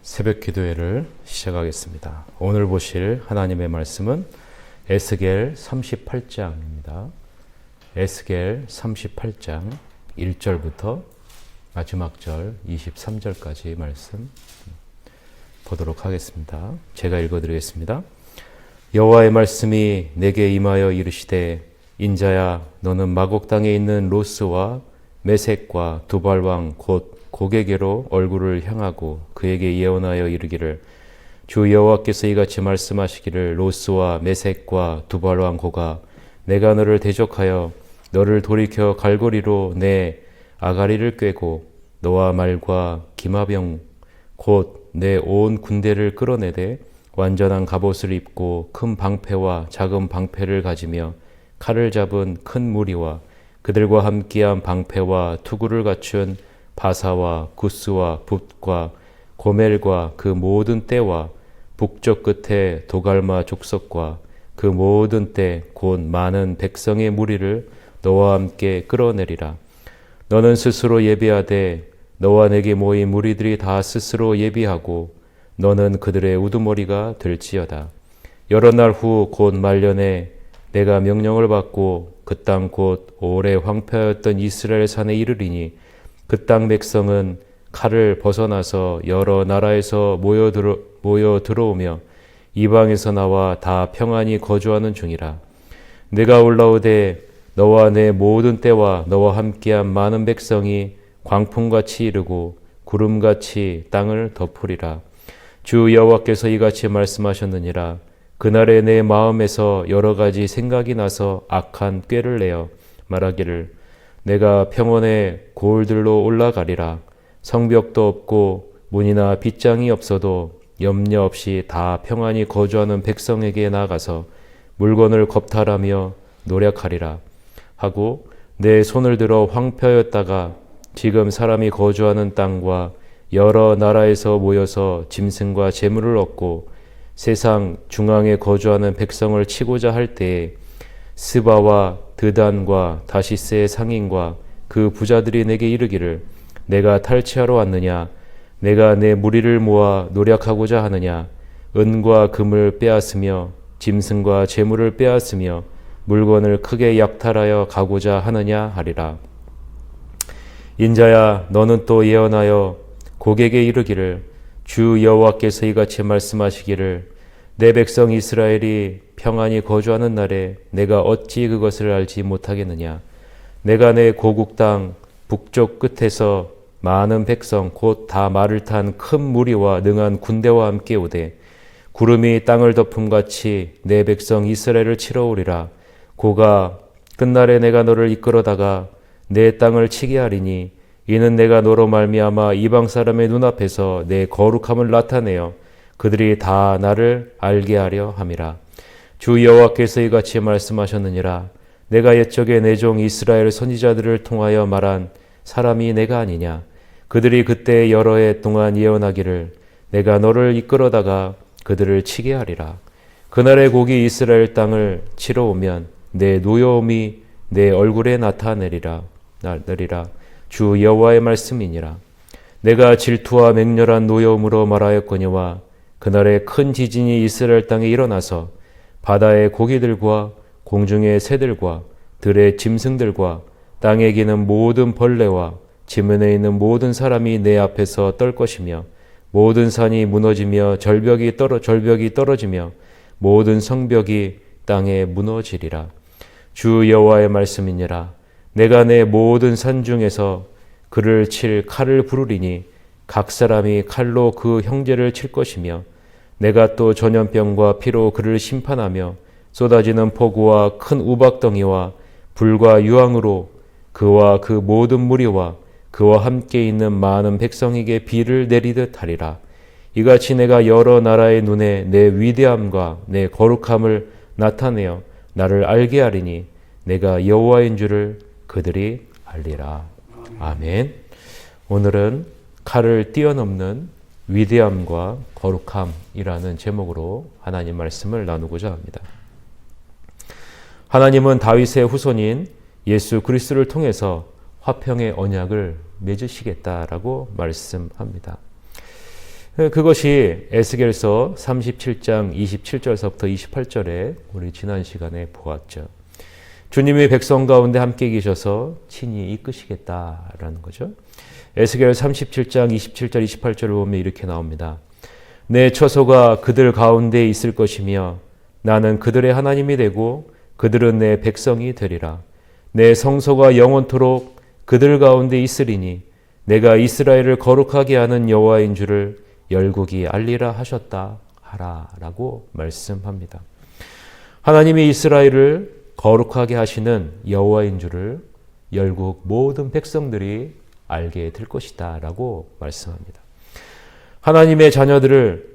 새벽 기도회를 시작하겠습니다. 오늘 보실 하나님의 말씀은 에스겔 38장입니다. 에스겔 38장 1절부터 마지막 절 23절까지 말씀 보도록 하겠습니다. 제가 읽어드리겠습니다. 여호와의 말씀이 내게 임하여 이르시되 인자야 너는 마곡 땅에 있는 로스와 메섹과 두발왕 곧 고게게로 얼굴을 향하고 그에게 예언하여 이르기를 주 여호와께서 이같이 말씀하시기를 로스와 메섹과 두발왕 고가 내가 너를 대적하여 너를 돌이켜 갈고리로 내 아가리를 꿰고 너와 말과 기마병 곧 내 온 군대를 끌어내되 완전한 갑옷을 입고 큰 방패와 작은 방패를 가지며 칼을 잡은 큰 무리와 그들과 함께한 방패와 투구를 갖춘 바사와 구스와 붓과 고멜과 그 모든 떼와 북쪽 끝에 도갈마 족속과 그 모든 떼 곧 많은 백성의 무리를 너와 함께 끌어내리라. 너는 스스로 예비하되 너와 내게 모인 무리들이 다 스스로 예비하고 너는 그들의 우두머리가 될지어다. 여러 날 후 곧 말년에 내가 명령을 받고 그 땅 곧 오래 황폐하였던 이스라엘 산에 이르리니 그 땅 백성은 칼을 벗어나서 여러 나라에서 모여 들어오며 이방에서 나와 다 평안히 거주하는 중이라. 내가 올라오되 너와 내 모든 때와 너와 함께한 많은 백성이 광풍같이 이르고 구름같이 땅을 덮으리라. 주 여호와께서 이같이 말씀하셨느니라. 그날에 내 마음에서 여러 가지 생각이 나서 악한 꾀를 내어 말하기를 내가 평원의 고을들로 올라가리라. 성벽도 없고 문이나 빗장이 없어도 염려 없이 다 평안히 거주하는 백성에게 나가서 물건을 겁탈하며 노력하리라 하고 내 손을 들어 황폐하였다가 지금 사람이 거주하는 땅과 여러 나라에서 모여서 짐승과 재물을 얻고 세상 중앙에 거주하는 백성을 치고자 할 때에 스바와 드단과 다시스의 상인과 그 부자들이 내게 이르기를 내가 탈취하러 왔느냐 내가 내 무리를 모아 노력하고자 하느냐 은과 금을 빼앗으며 짐승과 재물을 빼앗으며 물건을 크게 약탈하여 가고자 하느냐 하리라. 인자야 너는 또 예언하여 고객에게 이르기를 주 여호와께서 이같이 말씀하시기를 내 백성 이스라엘이 평안히 거주하는 날에 내가 어찌 그것을 알지 못하겠느냐. 내가 내 고국 땅 북쪽 끝에서 많은 백성 곧 다 말을 탄 큰 무리와 능한 군대와 함께 오되 구름이 땅을 덮음같이 내 백성 이스라엘을 치러 오리라. 고가 끝날에 내가 너를 이끌어다가 내 땅을 치게 하리니 이는 내가 너로 말미암아 이방 사람의 눈앞에서 내 거룩함을 나타내어 그들이 다 나를 알게 하려 함이라. 주 여호와께서 이같이 말씀하셨느니라. 내가 옛적에 내 종 이스라엘 선지자들을 통하여 말한 사람이 내가 아니냐. 그들이 그때 여러 해 동안 예언하기를 내가 너를 이끌어다가 그들을 치게 하리라. 그날의 곡이 이스라엘 땅을 치러 오면 내 노여움이 내 얼굴에 나타내리라. 주 여호와의 말씀이니라. 내가 질투와 맹렬한 노여움으로 말하였거니와 그날에 큰 지진이 이스라엘 땅에 일어나서 바다의 고기들과 공중의 새들과 들의 짐승들과 땅에 기는 모든 벌레와 지면에 있는 모든 사람이 내 앞에서 떨 것이며 모든 산이 무너지며 절벽이 떨어지며 모든 성벽이 땅에 무너지리라. 주 여호와의 말씀이니라. 내가 내 모든 산 중에서 그를 칠 칼을 부르리니 각 사람이 칼로 그 형제를 칠 것이며 내가 또 전염병과 피로 그를 심판하며 쏟아지는 폭우와 큰 우박덩이와 불과 유황으로 그와 그 모든 무리와 그와 함께 있는 많은 백성에게 비를 내리듯 하리라. 이같이 내가 여러 나라의 눈에 내 위대함과 내 거룩함을 나타내어 나를 알게 하리니 내가 여호와인 줄을 그들이 알리라. 아멘. 오늘은 칼을 뛰어넘는 위대함과 거룩함이라는 제목으로 하나님 말씀을 나누고자 합니다. 하나님은 다윗의 후손인 예수 그리스도를 통해서 화평의 언약을 맺으시겠다라고 말씀합니다. 그것이 에스겔서 37장 27절서부터 28절에 우리 지난 시간에 보았죠. 주님이 백성 가운데 함께 계셔서 친히 이끄시겠다라는 거죠. 에스겔 37장 27절 28절을 보면 이렇게 나옵니다. 내 처소가 그들 가운데 있을 것이며 나는 그들의 하나님이 되고 그들은 내 백성이 되리라. 내 성소가 영원토록 그들 가운데 있으리니 내가 이스라엘을 거룩하게 하는 여호와인 줄을 열국이 알리라 하셨다 하라라고 말씀합니다. 하나님이 이스라엘을 거룩하게 하시는 여호와인 줄을 열국 모든 백성들이 알게 될 것이다 라고 말씀합니다. 하나님의 자녀들을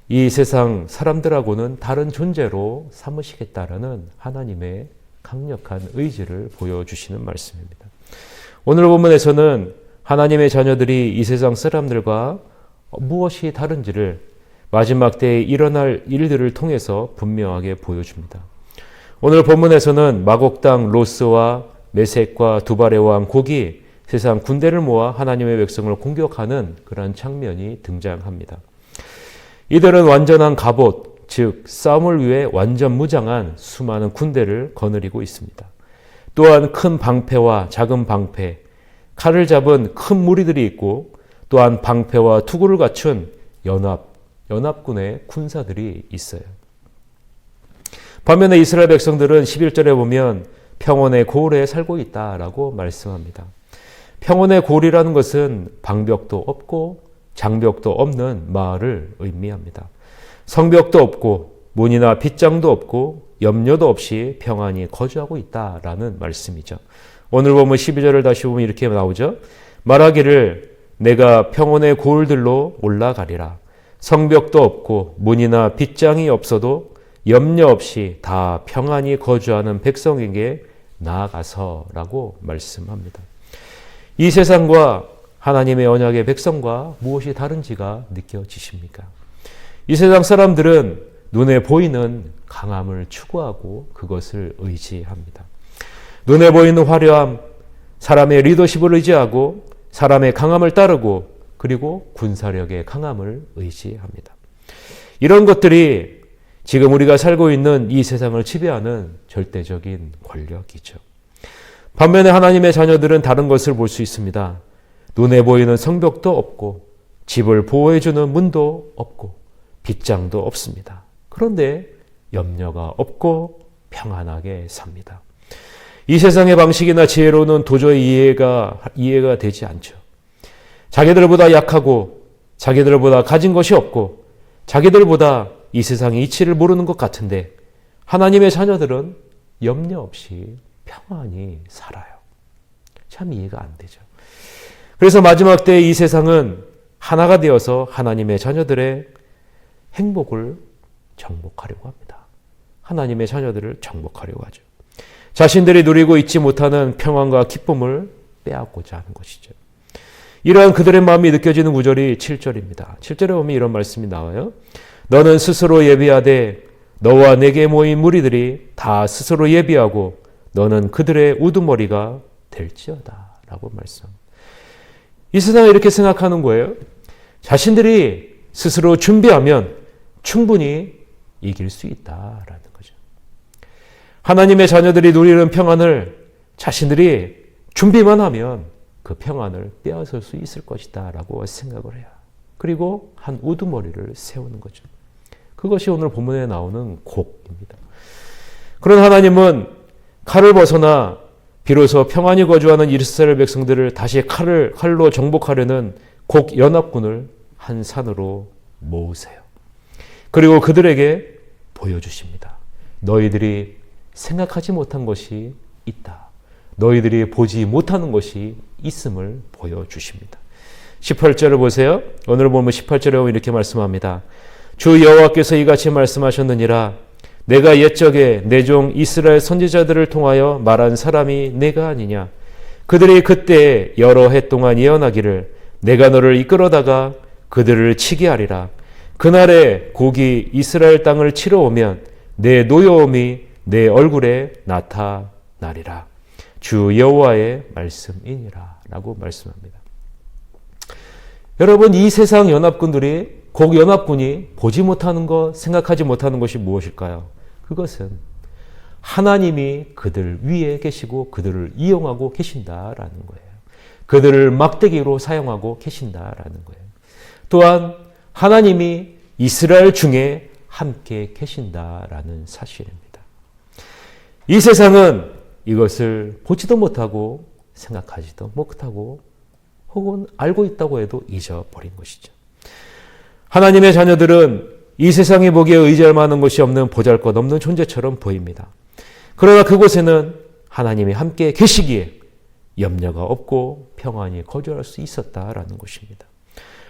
이 세상 사람들하고는 다른 존재로 삼으시겠다라는 하나님의 강력한 의지를 보여주시는 말씀입니다. 오늘 본문에서는 하나님의 자녀들이 이 세상 사람들과 무엇이 다른지를 마지막 때에 일어날 일들을 통해서 분명하게 보여줍니다. 오늘 본문에서는 마곡 땅 롯스와 메섹과 두발의 왕 곡이 세상 군대를 모아 하나님의 백성을 공격하는 그러한 장면이 등장합니다. 이들은 완전한 갑옷, 즉 싸움을 위해 완전 무장한 수많은 군대를 거느리고 있습니다. 또한 큰 방패와 작은 방패, 칼을 잡은 큰 무리들이 있고 또한 방패와 투구를 갖춘 연합군의 군사들이 있어요. 반면에 이스라엘 백성들은 11절에 보면 평온의 고을에 살고 있다라고 말씀합니다. 평온의 고을이라는 것은 방벽도 없고 장벽도 없는 마을을 의미합니다. 성벽도 없고 문이나 빗장도 없고 염려도 없이 평안히 거주하고 있다라는 말씀이죠. 오늘 보면 12절을 다시 보면 이렇게 나오죠. 말하기를 내가 평온의 고을들로 올라가리라. 성벽도 없고 문이나 빗장이 없어도 염려 없이 다 평안히 거주하는 백성에게 나아가서라고 말씀합니다. 이 세상과 하나님의 언약의 백성과 무엇이 다른지가 느껴지십니까? 이 세상 사람들은 눈에 보이는 강함을 추구하고 그것을 의지합니다. 눈에 보이는 화려함, 사람의 리더십을 의지하고 사람의 강함을 따르고 그리고 군사력의 강함을 의지합니다. 이런 것들이 지금 우리가 살고 있는 이 세상을 지배하는 절대적인 권력이죠. 반면에 하나님의 자녀들은 다른 것을 볼 수 있습니다. 눈에 보이는 성벽도 없고 집을 보호해주는 문도 없고 빗장도 없습니다. 그런데 염려가 없고 평안하게 삽니다. 이 세상의 방식이나 지혜로는 도저히 이해가 되지 않죠. 자기들보다 약하고 자기들보다 가진 것이 없고 자기들보다 이 세상의 이치를 모르는 것 같은데 하나님의 자녀들은 염려 없이 평안히 살아요. 참 이해가 안 되죠. 그래서 마지막 때 이 세상은 하나가 되어서 하나님의 자녀들의 행복을 정복하려고 합니다. 하나님의 자녀들을 정복하려고 하죠. 자신들이 누리고 있지 못하는 평안과 기쁨을 빼앗고자 하는 것이죠. 이러한 그들의 마음이 느껴지는 구절이 7절입니다. 7절에 보면 이런 말씀이 나와요. 너는 스스로 예비하되 너와 내게 모인 무리들이 다 스스로 예비하고 너는 그들의 우두머리가 될지어다 라고 말씀합니다. 이 세상은 이렇게 생각하는 거예요. 자신들이 스스로 준비하면 충분히 이길 수 있다라는 거죠. 하나님의 자녀들이 누리는 평안을 자신들이 준비만 하면 그 평안을 빼앗을 수 있을 것이다 라고 생각을 해요. 그리고 한 우두머리를 세우는 거죠. 그것이 오늘 본문에 나오는 곡입니다. 그런 하나님은 칼을 벗어나 비로소 평안히 거주하는 이스라엘 백성들을 다시 칼로 정복하려는 곡 연합군을 한 산으로 모으세요. 그리고 그들에게 보여주십니다. 너희들이 생각하지 못한 것이 있다. 너희들이 보지 못하는 것이 있음을 보여주십니다. 18절을 보세요. 오늘 보면 18절에 보면 이렇게 말씀합니다. 주 여호와께서 이같이 말씀하셨느니라. 내가 옛적에 내 종 이스라엘 선지자들을 통하여 말한 사람이 내가 아니냐. 그들이 그때 여러 해 동안 예언하기를 내가 너를 이끌어다가 그들을 치게 하리라. 그날에 곡이 이스라엘 땅을 치러 오면 내 노여움이 내 얼굴에 나타나리라. 주 여호와의 말씀이니라 라고 말씀합니다. 여러분, 이 세상 연합군들이 곡연합군이 보지 못하는 것, 생각하지 못하는 것이 무엇일까요? 그것은 하나님이 그들 위에 계시고 그들을 이용하고 계신다라는 거예요. 그들을 막대기로 사용하고 계신다라는 거예요. 또한 하나님이 이스라엘 중에 함께 계신다라는 사실입니다. 이 세상은 이것을 보지도 못하고 생각하지도 못하고 혹은 알고 있다고 해도 잊어버린 것이죠. 하나님의 자녀들은 이 세상에 보기에 의지할 만한 것이 없는 보잘것없는 존재처럼 보입니다. 그러나 그곳에는 하나님이 함께 계시기에 염려가 없고 평안히 거주할 수 있었다라는 것입니다.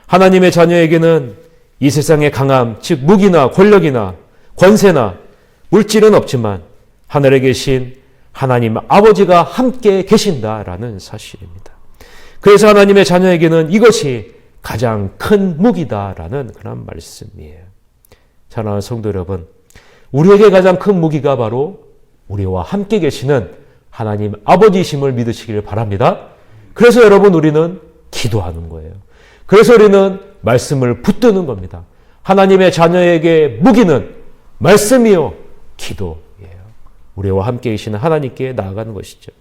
하나님의 자녀에게는 이 세상의 강함, 즉 무기나 권력이나 권세나 물질은 없지만 하늘에 계신 하나님 아버지가 함께 계신다라는 사실입니다. 그래서 하나님의 자녀에게는 이것이 가장 큰 무기다라는 그런 말씀이에요. 사랑하는 성도 여러분, 우리에게 가장 큰 무기가 바로 우리와 함께 계시는 하나님 아버지이심을 믿으시기를 바랍니다. 그래서 여러분 우리는 기도하는 거예요. 그래서 우리는 말씀을 붙드는 겁니다. 하나님의 자녀에게 무기는 말씀이요 기도예요. 우리와 함께 계시는 하나님께 나아가는 것이죠.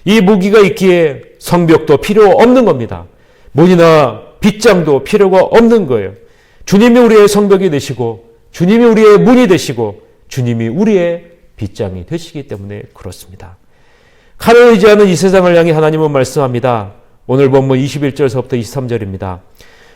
이 무기가 있기에 성벽도 필요 없는 겁니다. 문이나 빗장도 필요가 없는 거예요. 주님이 우리의 성벽이 되시고 주님이 우리의 문이 되시고 주님이 우리의 빗장이 되시기 때문에 그렇습니다. 칼을 의지하는 이 세상을 향해 하나님은 말씀합니다. 오늘 본문 21절서부터 23절입니다.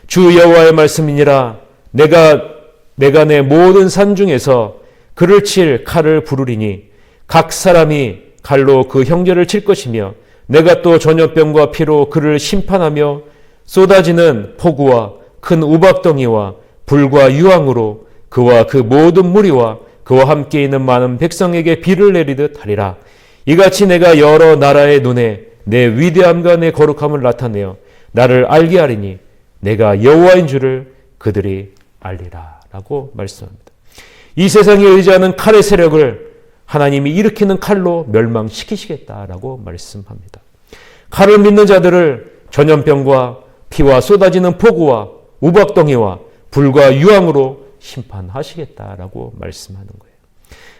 주 여호와의 말씀이니라 내가 내 모든 산 중에서 그를 칠 칼을 부르리니 각 사람이 칼로 그 형제를 칠 것이며 내가 또 전염병과 피로 그를 심판하며 쏟아지는 폭우와 큰 우박덩이와 불과 유황으로 그와 그 모든 무리와 그와 함께 있는 많은 백성에게 비를 내리듯 하리라. 이같이 내가 여러 나라의 눈에 내 위대함과 내 거룩함을 나타내어 나를 알게 하리니 내가 여호와인 줄을 그들이 알리라 라고 말씀합니다. 이 세상에 의지하는 칼의 세력을 하나님이 일으키는 칼로 멸망시키시겠다라고 말씀합니다. 칼을 믿는 자들을 전염병과 피와 쏟아지는 폭우와 우박덩이와 불과 유황으로 심판하시겠다라고 말씀하는 거예요.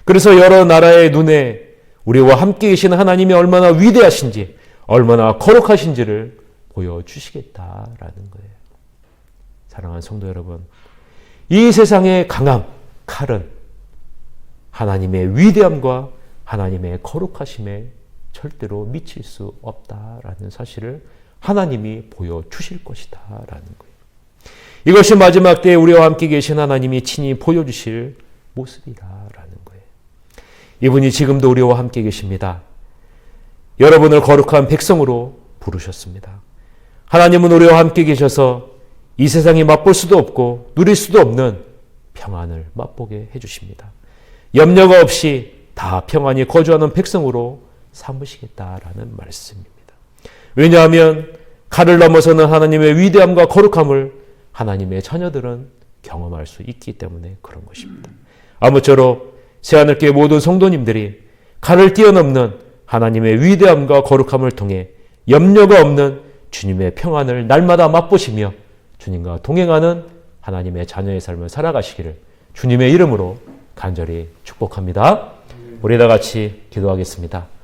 그래서 여러 나라의 눈에 우리와 함께 계시는 하나님이 얼마나 위대하신지 얼마나 거룩하신지를 보여주시겠다라는 거예요. 사랑하는 성도 여러분, 이 세상의 강함, 칼은 하나님의 위대함과 하나님의 거룩하심에 절대로 미칠 수 없다라는 사실을 하나님이 보여주실 것이다라는 거예요. 이것이 마지막 때에 우리와 함께 계신 하나님이 친히 보여주실 모습이다라는 거예요. 이분이 지금도 우리와 함께 계십니다. 여러분을 거룩한 백성으로 부르셨습니다. 하나님은 우리와 함께 계셔서 이 세상이 맛볼 수도 없고 누릴 수도 없는 평안을 맛보게 해주십니다. 염려가 없이 다 평안히 거주하는 백성으로 삼으시겠다라는 말씀입니다. 왜냐하면 칼을 넘어서는 하나님의 위대함과 거룩함을 하나님의 자녀들은 경험할 수 있기 때문에 그런 것입니다. 아무쪼록 새하늘교회 모든 성도님들이 칼을 뛰어넘는 하나님의 위대함과 거룩함을 통해 염려가 없는 주님의 평안을 날마다 맛보시며 주님과 동행하는 하나님의 자녀의 삶을 살아가시기를 주님의 이름으로 간절히 축복합니다. 우리 다 같이 기도하겠습니다.